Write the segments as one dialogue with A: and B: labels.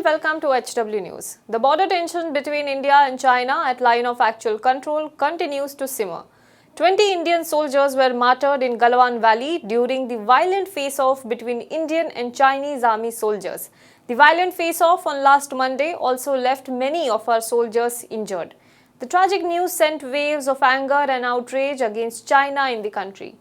A: welcome to HW News. The border tension between India and China at line of actual control continues to simmer. 20 Indian soldiers were martyred in Galwan Valley during the violent face-off between Indian and Chinese army soldiers. The violent face-off on last Monday also left many of our soldiers injured. The tragic news sent waves of anger and outrage against China in the country.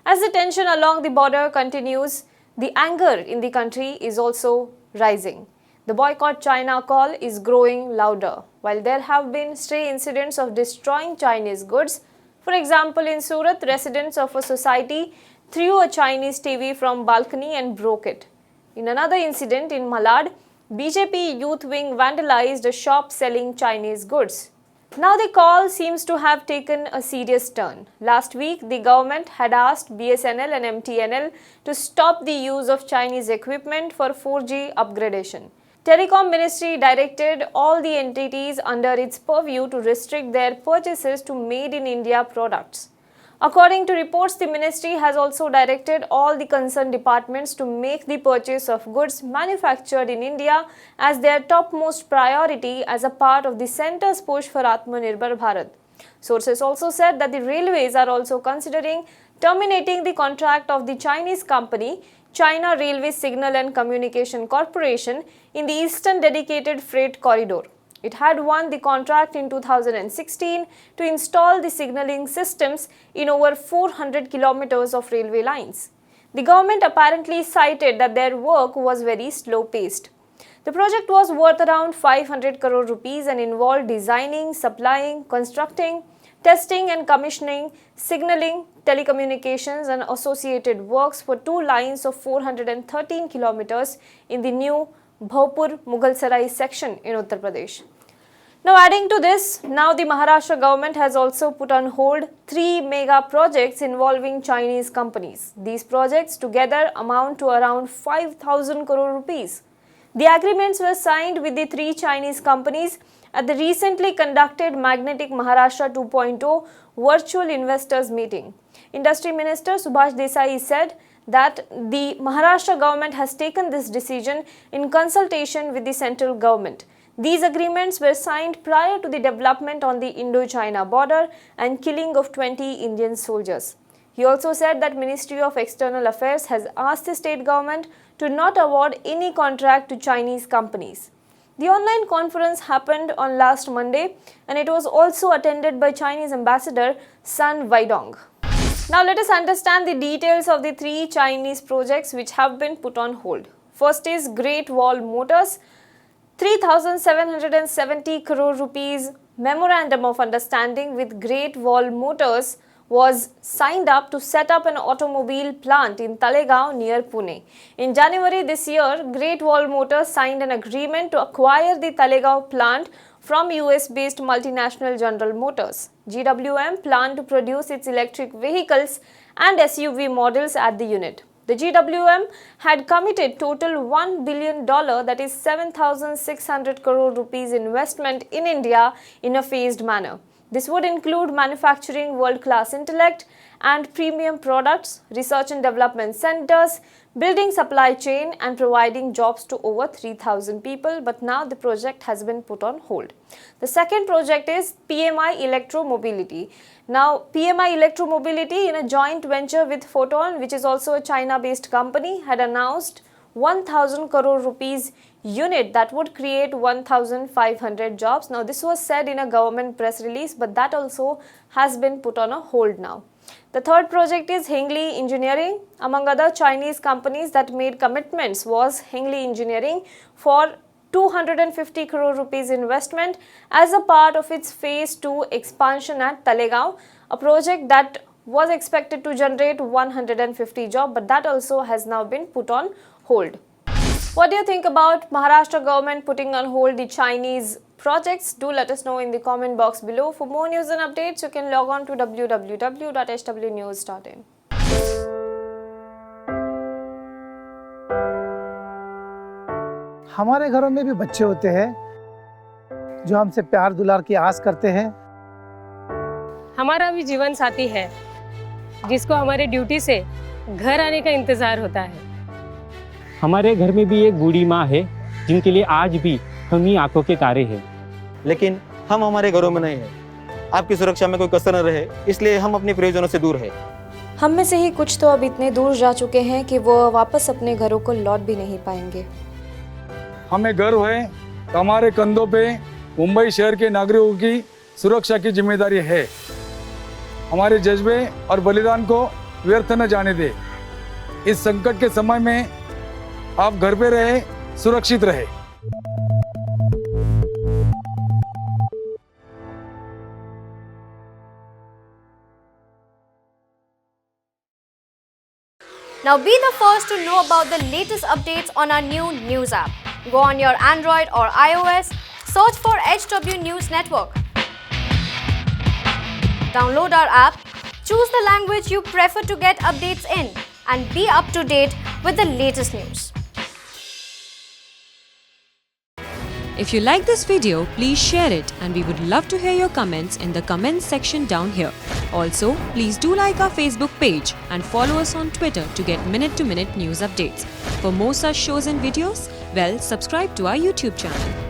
A: As the tension along the border continues, the anger in the country is also rising. The boycott China call is growing louder. While there have been stray incidents of destroying Chinese goods, for example, in Surat, residents of a society threw a Chinese TV from balcony and broke it. In another incident in Malad, BJP youth wing vandalized a shop selling Chinese goods. Now the call seems to have taken a serious turn. Last week, the government had asked BSNL and MTNL to stop the use of Chinese equipment for 4G upgradation. Telecom Ministry directed all the entities under its purview to restrict their purchases to Made in India products. According to reports, the ministry has also directed all the concerned departments to make the purchase of goods manufactured in India as their topmost priority as a part of the centre's push for Atmanirbhar Bharat. Sources also said that the railways are also considering terminating the contract of the Chinese company China Railway Signal and Communication Corporation in the Eastern Dedicated Freight Corridor. It had won the contract in 2016 to install the signalling systems in over 400 kilometers of railway lines. The government apparently cited that their work was very slow-paced. The project was worth around 500 crore rupees and involved designing, supplying, constructing, testing and commissioning, signalling, telecommunications and associated works for two lines of 413 kilometers in the new Bhaupur Mughalsarai section in Uttar Pradesh. Now adding to this, now the Maharashtra government has also put on hold 3 mega projects involving Chinese companies. These projects together amount to around 5,000 crore rupees. The agreements were signed with the 3 Chinese companies at the recently conducted Magnetic Maharashtra 2.0 virtual investors meeting. Industry Minister Subhash Desai said that the Maharashtra government has taken this decision in consultation with the central government. These agreements were signed prior to the development on the Indo-China border and killing of 20 Indian soldiers. He also said that Ministry of External Affairs has asked the state government to not award any contract to Chinese companies. The online conference happened on last Monday and it was also attended by Chinese Ambassador Sun Weidong. Now let us understand the details of the 3 Chinese projects which have been put on hold. First is Great Wall Motors, 3,770 crore rupees memorandum of understanding with Great Wall Motors was signed up to set up an automobile plant in Talegaon near Pune. In January this year, Great Wall Motors signed an agreement to acquire the Talegaon plant from US-based multinational General Motors. GWM planned to produce its electric vehicles and SUV models at the unit. The GWM had committed total $1 billion, that is 7,600 crore rupees investment in India in a phased manner. This would include manufacturing world-class intellect and premium products, research and development centers, building supply chain and providing jobs to over 3,000 people, but now the project has been put on hold. The second project is PMI Electromobility. Now, PMI Electromobility, in a joint venture with Photon, which is also a China-based company, had announced 1,000 crore rupees unit that would create 1,500 jobs. Now, this was said in a government press release, but that also has been put on a hold now. The third project is Hengli Engineering. Among other Chinese companies that made commitments was Hengli Engineering for 250 crore rupees investment as a part of its phase 2 expansion at Talegaon, a project that was expected to generate 150 jobs, but that also has now been put on hold. What do you think about Maharashtra government putting on hold the Chinese projects? Do let us know in the comment box below. For more news and updates, you can log on to www.hwnews.in.
B: हमारे घरों में भी बच्चे होते हैं जो हमसे प्यार दुलार की आस करते हैं।
C: हमारा भी जीवन साथी है जिसको हमारे ड्यूटी से घर आने का इंतजार होता है।
D: हमारे घर में भी एक बूढ़ी माँ है जिनके लिए आज भी हम ही आंखों के तारे हैं।
E: लेकिन हम हमारे घरों में नहीं हैं। आपकी सुरक्षा में कोई कसर न रहे, इसलिए हम अपने प्रियजनों से दूर हैं।
A: हम में से ही कुछ तो अब इतने दूर जा चुके हैं कि वो वापस अपने घरों को लौट भी नहीं पाएंगे।
F: हमें गर्व है कि हमारे कंधों पे मुंबई शहर के नागरिकों की सुरक्षा की जिम्मेदारी है। हमारे जज्बे और बलिदान को व्यर्थ न जाने दे। इस संकट के समय में आप घर पे रहे, सुरक्षित रहे।
G: Now be the first to know about the latest updates on our new news app. Go on your Android or iOS, search for HW News Network. Download our app, choose the language you prefer to get updates in, and be up to date with the latest news.
H: If you like this video, please share it, and we would love to hear your comments in the comments section down here. Also, please do like our Facebook page and follow us on Twitter to get minute-to-minute news updates. For more such shows and videos, well, subscribe to our YouTube channel.